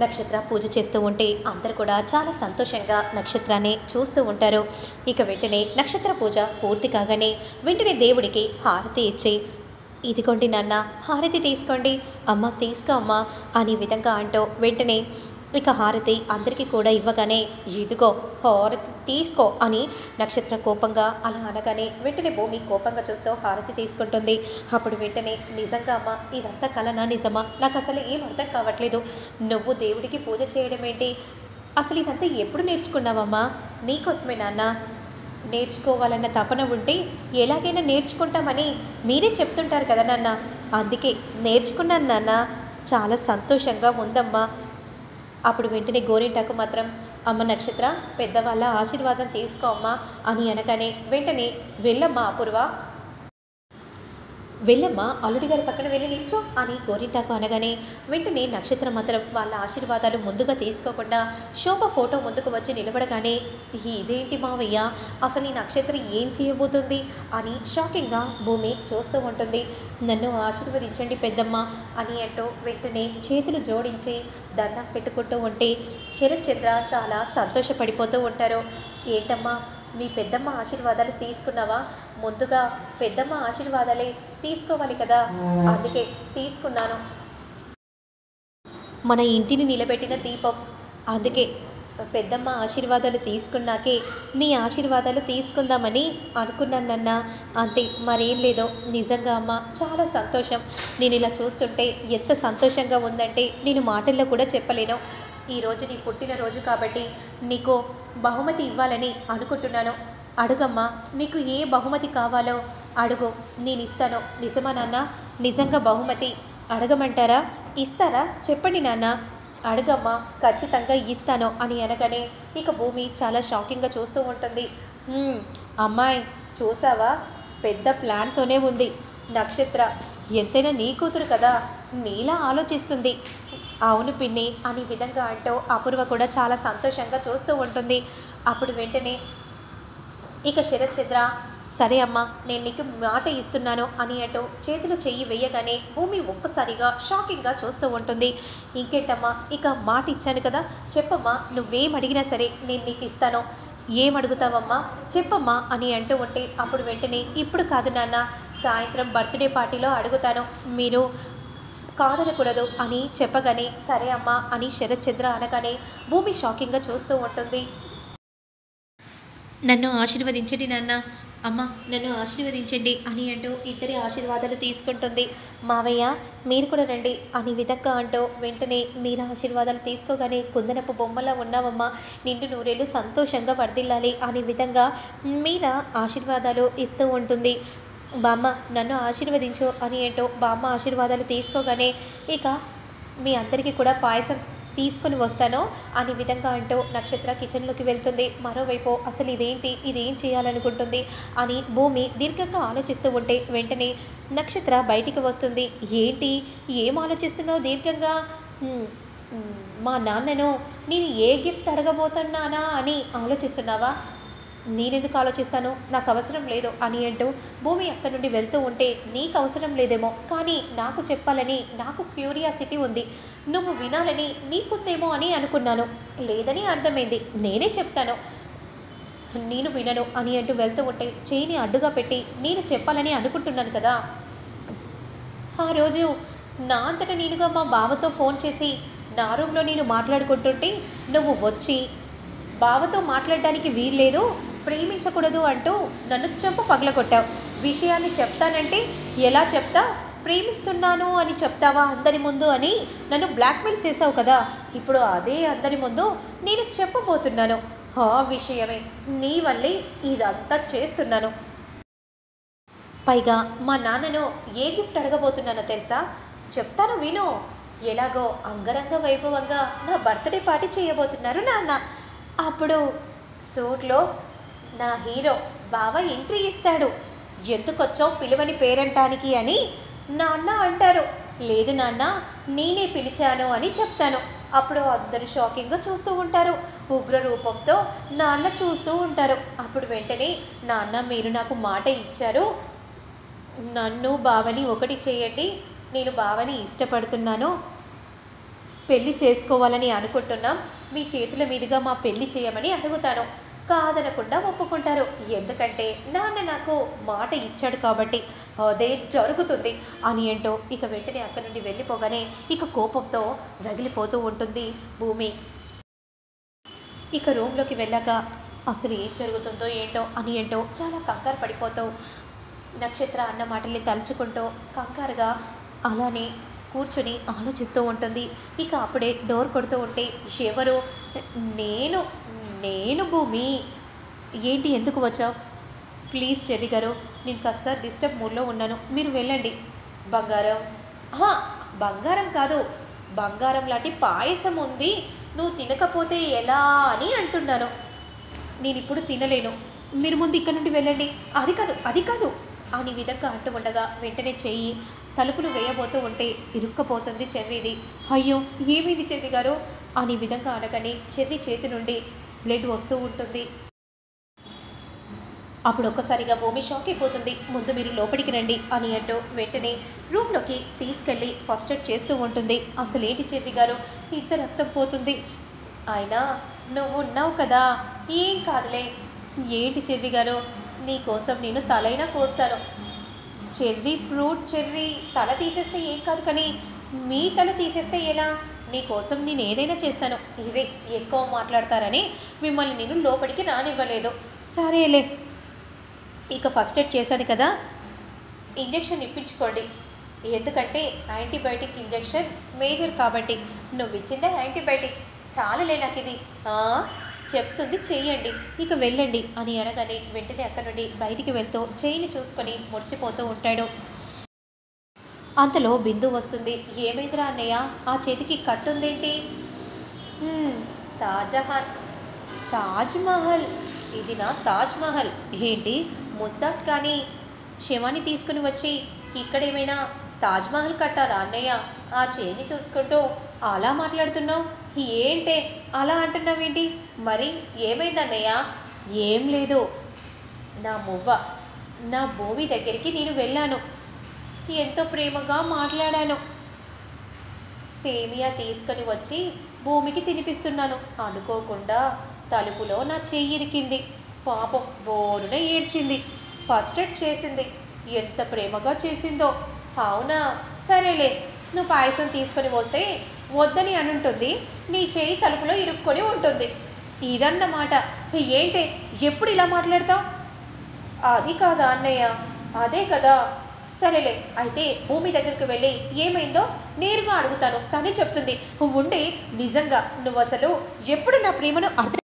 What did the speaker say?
నక్షత్ర పూజ చేస్తూ ఉంటే అందరు కూడా చాలా సంతోషంగా నక్షత్రాన్ని చూస్తూ ఉంటారు. ఇక వెంటనే నక్షత్ర పూజ పూర్తి కాగానే వెంటనే దేవుడికి హారతి ఇచ్చి, ఇదిగోండి నాన్న హారతి తీసుకోండి, అమ్మ తీసుకో అమ్మ అనే విధంగా అంటూ వెంటనే ఇక హారతి అందరికీ కూడా ఇవ్వగానే, ఇదిగో హారతి తీసుకో అని నక్షత్ర కోపంగా అలా అనగానే వెంటనే భూమి కోపంగా చూస్తూ హారతి తీసుకుంటుంది. అప్పుడు వెంటనే, నిజంగా అమ్మ ఇదంతా కలనా నిజమా, నాకు అసలు ఏం అర్థం కావట్లేదు, నువ్వు దేవుడికి పూజ చేయడం ఏంటి, అసలు ఇదంతా ఎప్పుడు నేర్చుకున్నావమ్మా, నీకోసమే నాన్న, నేర్చుకోవాలన్న తపన ఉంటే ఎలాగైనా నేర్చుకుంటామని మీరే చెప్తుంటారు కదా నాన్న, అందుకే నేర్చుకున్నాను నాన్న, చాలా సంతోషంగా ఉందమ్మా. అప్పుడు వెంటనే గోరింటాకు మాత్రం, అమ్మ నక్షత్ర పెద్దవాళ్ళ ఆశీర్వాదం తీసుకో అమ్మా అని అనగానే వెంటనే, వెళ్ళమ్మా అపూర్వ, వెళ్ళమ్మా అల్లుడి గారి పక్కన వెళ్ళి నిల్చో అని గోరింటాకు అనగానే వెంటనే నక్షత్రం మాత్రం వాళ్ళ ఆశీర్వాదాలు ముందుగా తీసుకోకుండా శోభ ఫోటో ముందుకు వచ్చి నిలబడగానే, ఇదేంటి మావయ్య, అసలు ఈ నక్షత్రం ఏం చేయబోతుంది అని షాకింగ్గా భూమి చూస్తూ ఉంటుంది. నన్ను ఆశీర్వదించండి పెద్దమ్మ అని అంటూ వెంటనే చేతులు జోడించి దండం పెట్టుకుంటూ ఉంటే శరత్ చంద్ర చాలా సంతోషపడిపోతూ ఉంటారు. ఏంటమ్మా మీ పెద్దమ్మ ఆశీర్వాదాలు తీసుకున్నావా, ముందుగా పెద్దమ్మ ఆశీర్వాదాలే తీసుకోవాలి కదా, అందుకే తీసుకున్నాను, మన ఇంటిని నిలబెట్టిన దీపం, అందుకే పెద్దమ్మ ఆశీర్వాదాలు తీసుకున్నాకే మీ ఆశీర్వాదాలు తీసుకుందామని అనుకున్నానన్నా, అంతే మరేం లేదో. నిజంగా అమ్మ చాలా సంతోషం, నేను ఇలా చూస్తుంటే ఎంత సంతోషంగా ఉందంటే నేను మాటల్లో కూడా చెప్పలేను. ఈరోజు నీ పుట్టినరోజు కాబట్టి నీకు బహుమతి ఇవ్వాలని అనుకుంటున్నాను, అడుగమ్మా, నీకు ఏ బహుమతి కావాలో అడుగు, నేను ఇస్తాను. నిజమా నాన్న, నిజంగా బహుమతి అడగమంటారా, ఇస్తారా చెప్పండి నాన్న, అడగమ్మా ఖచ్చితంగా ఇస్తాను అని అనగానే ఇక భూమి చాలా షాకింగ్గా చూస్తూ ఉంటుంది. అమ్మాయి చూసావా, పెద్ద ప్లాన్తోనే ఉంది నక్షత్ర, ఎంతైనా నీ కూతురు కదా, నీలా ఆలోచిస్తుంది. అవును పిన్ని అనే విధంగా అంటూ అపూర్వ కూడా చాలా సంతోషంగా చూస్తూ ఉంటుంది. అప్పుడు వెంటనే ఇక శరత్ చంద్ర, సరే అమ్మా నేను నీకు మాట ఇస్తున్నాను అని అంటూ చేతిలో చెయ్యి వేయగానే భూమి ఒక్కసారిగా షాకింగ్గా చూస్తూ ఉంటుంది. ఇంకేంటమ్మా, ఇక మాట ఇచ్చాను కదా, చెప్పమ్మా, నువ్వేం అడిగినా సరే నేను నీకు ఇస్తాను, ఏం అడుగుతావమ్మా చెప్పమ్మా అని అంటూ ఉంటే అప్పుడు వెంటనే, ఇప్పుడు కాదు నాన్న, సాయంత్రం బర్త్డే పార్టీలో అడుగుతాను, మీరు కాదనకూడదు అని చెప్పగానే, సరే అమ్మా అని శరత్ చంద్ర అనగానే భూమి షాకింగ్గా చూస్తూ ఉంటుంది. నన్ను ఆశీర్వదించండి నాన్న, అమ్మ నన్ను ఆశీర్వదించండి అని అంటూ ఇద్దరి ఆశీర్వాదాలు తీసుకుంటుంది. మావయ్య మీరు కూడా రండి అని విధంగా అంటూ వెంటనే మీరా ఆశీర్వాదాలు తీసుకోగానే, కుందనపు బొమ్మలా ఉన్నావమ్మా, నిండు నూరేళ్ళు సంతోషంగా వర్ధిల్లాలి అనే విధంగా మీరా ఆశీర్వాదాలు ఇస్తూ ఉంటుంది. బామ్మ నన్ను ఆశీర్వదించు అని అంటూ బామ్మ ఆశీర్వాదాలు తీసుకోగానే, ఇక మీ అందరికీ కూడా పాయసం తీసుకొని వస్తాను అనే విధంగా అంటూ నక్షత్ర కిచెన్లోకి వెళ్తుంది. మరోవైపు అసలు ఇదేంటి, ఇదేం చేయాలనుకుంటుంది అని భూమి దీర్ఘంగా ఆలోచిస్తూ ఉంటే వెంటనే నక్షత్ర బయటికి వస్తుంది. ఏంటి, ఏం ఆలోచిస్తున్నావు దీర్ఘంగా, మా నాన్నను నేను ఏ గిఫ్ట్ అడగబోతున్నానా అని ఆలోచిస్తున్నావా, నేనెందుకు ఆలోచిస్తాను, నాకు అవసరం లేదు అని అంటూ భూమి అక్కడి నుండి వెళ్తూ ఉంటే, నీకు అవసరం లేదేమో కానీ నాకు చెప్పాలని నాకు క్యూరియాసిటీ ఉంది, నువ్వు వినాలని నీకుందేమో అని అనుకున్నాను, లేదని అర్థమైంది, నేనే చెప్తాను, నేను వినను అని అంటూ వెళ్తూ ఉంటే చేయిని అడ్డుగా పెట్టి, నేను చెప్పాలని అనుకుంటున్నాను కదా, ఆ రోజు నా అంతటా నేనుగా మా బావతో ఫోన్ చేసి నా రూమ్లో నేను మాట్లాడుకుంటుంటే నువ్వు వచ్చి బావతో మాట్లాడడానికి వీల్లేదు, ప్రేమించకూడదు అంటూ నన్ను చెంప పగలగొట్టావు, విషయాన్ని చెప్తానంటే ఎలా చెప్తా, ప్రేమిస్తున్నాను అని చెప్తావా అందరి ముందు అని నన్ను బ్లాక్మెయిల్ చేసావు కదా, ఇప్పుడు అదే అందరి ముందు నేను చెప్పబోతున్నాను, ఆ విషయమే, నీ వల్లే ఇదంతా చేస్తున్నాను, పైగా మా నాన్నను ఏ గిఫ్ట్ అడగబోతున్నానో తెలుసా, చెప్తాను విను, ఎలాగో అంగరంగ వైభవంగా నా బర్త్డే పార్టీ చేయబోతున్నారు నాన్న, అప్పుడు సూట్లో నా హీరో బావ ఎంట్రీ ఇస్తాడు, ఎందుకొచ్చో పిలువని పేరంటానికి అని నాన్న అంటారు, లేదు నాన్న నేనే పిలిచాను అని చెప్తాను, అప్పుడు అందరూ షాకింగ్గా చూస్తూ ఉంటారు, ఉగ్ర రూపంతో నాన్న చూస్తూ ఉంటారు, అప్పుడు వెంటనే నాన్న మీరు నాకు మాట ఇచ్చారు, నన్ను బావని ఒకటి చేయండి, నేను బావని ఇష్టపడుతున్నాను, పెళ్లి చేసుకోవాలని అనుకుంటున్నాం, మీ చేతుల మీదుగా మా పెళ్లి చేయమని అడుగుతాను. కాదనకుండా ఒప్పుకుంటారు. ఎందుకంటే నాన్న నాకు మాట ఇచ్చాడు కాబట్టి అదే జరుగుతుంది అని అంటూ ఇక వెంటనే అక్కడి నుండి వెళ్ళిపోగానే ఇక కోపంతో రగిలిపోతూ ఉంటుంది భూమి. ఇక రూమ్లోకి వెళ్ళాక అసలు ఏం జరుగుతుందో ఏంటో అని ఏంటో చాలా కంగారు పడిపోతూ నక్షత్ర అన్న మాటల్ని తలుచుకుంటూ కంగారుగా అలానే కూర్చొని ఆలోచిస్తూ ఉంటుంది. ఇక అప్పుడే డోర్ కొడుతూ ఉంటే ఎవరు? నేను నేను భూమి. ఏంటి, ఎందుకు వచ్చావు? ప్లీజ్ చెర్రి గారు, నేను కాస్త డిస్టర్బ్ మూడ్లో ఉన్నాను, మీరు వెళ్ళండి. బంగారం? బంగారం కాదు, బంగారం లాంటి పాయసం ఉంది, నువ్వు తినకపోతే ఎలా అని అంటున్నాను. నేను ఇప్పుడు తినలేను, మీరు ముందు ఇక్కడ నుండి వెళ్ళండి. అది కాదు అని విధంగా అంటూ ఉండగా వెంటనే చెయ్యి తలుపులు వేయబోతూ ఉంటే ఇరుక్కపోతుంది చెర్రీది. అయ్యో ఏమైంది చెర్రి గారు అని విధంగా అనగానే చెర్రి చేతి నుండి బ్లడ్ వస్తూ ఉంటుంది. అప్పుడు ఒక్కసారిగా భూమి షాక్ అయిపోతుంది. ముందు మీరు లోపలికి రండి అని అంటూ వెంటనే రూమ్లోకి తీసుకెళ్ళి ఫస్ట్ ఎయిడ్ చేస్తూ ఉంటుంది. అసలు ఏంటి చెర్రి గారు, ఇంత రక్తం పోతుంది? అయినా నువ్వు ఉన్నావు కదా, ఏం కాదులే. ఏంటి చెర్రి గారు, నీకోసం నేను తలైనా కోస్తాను. చెర్రీ ఫ్రూట్, చెర్రీ తల తీసేస్తే ఏం కాదు, కానీ మీ తల తీసేస్తే ఎలా? నీకోసం నేను ఏదైనా చేస్తాను. ఇవే ఎక్కువ మాట్లాడతారని మిమ్మల్ని నేను లోపలికి రానివ్వలేదు. సరేలే, ఇక ఫస్ట్ ఎయిడ్ చేశాను కదా, ఇంజెక్షన్ ఇప్పించుకోండి. ఎందుకంటే యాంటీబయాటిక్ ఇంజెక్షన్ మేజర్ కాబట్టి. నువ్వు ఇచ్చిందే యాంటీబయాటిక్, చాలులే నాకు ఇది. చెప్తుంది చెయ్యండి, ఇక వెళ్ళండి అని అనగానే వెంటనే అక్కడి నుండి బయటికి వెళ్తూ చెయ్యిని చూసుకొని మురిసిపోతూ ఉంటాడు. అంతలో బిందు వస్తుంది. ఏమైందిరా అన్నయ్య, ఆ చేతికి కట్టుందేంటి? తాజ్మహల్, ఇది నా తాజ్మహల్. ఏంటి, ముస్తాజ్ కానీ శివాని తీసుకుని వచ్చి ఇక్కడేమైనా తాజ్మహల్ కట్టారా అన్నయ్య? ఆ చేయిని చూసుకుంటూ అలా మాట్లాడుతున్నావు ఏంటే? అలా అంటున్నావేంటి? మరి ఏమైంది అన్నయ్య? ఏం లేదు, నా భూమి దగ్గరికి నేను వెళ్ళాను, ఎంతో ప్రేమగా మాట్లాడాను. సేమియా తీసుకొని వచ్చి భూమికి తినిపిస్తున్నాను. అనుకోకుండా తలుపులో నా చెయ్యి ఇరికింది. పాపం బోరున ఏడ్చింది. ఫస్ట్ ఎయిడ్ చేసింది. ఎంత ప్రేమగా చేసిందో. అవునా, సరేలే, నువ్వు పాయసం తీసుకొని వస్తే వద్దని అనుంటుంది, నీ చేయి తలుపులో ఇరుక్కొని ఉంటుంది. ఇదన్నమాట. ఏంటి ఎప్పుడు ఇలా మాట్లాడతావు? అది కాదా అన్నయ్య, అదే కదా. సరేలే, అయితే భూమి దగ్గరికి వెళ్ళి ఏమైందో నేరుగా అడుగుతాను, తనే చెప్తుంది. ఉండి నిజంగా నువ్వు అసలు ఎప్పుడు నా ప్రేమను అర్థం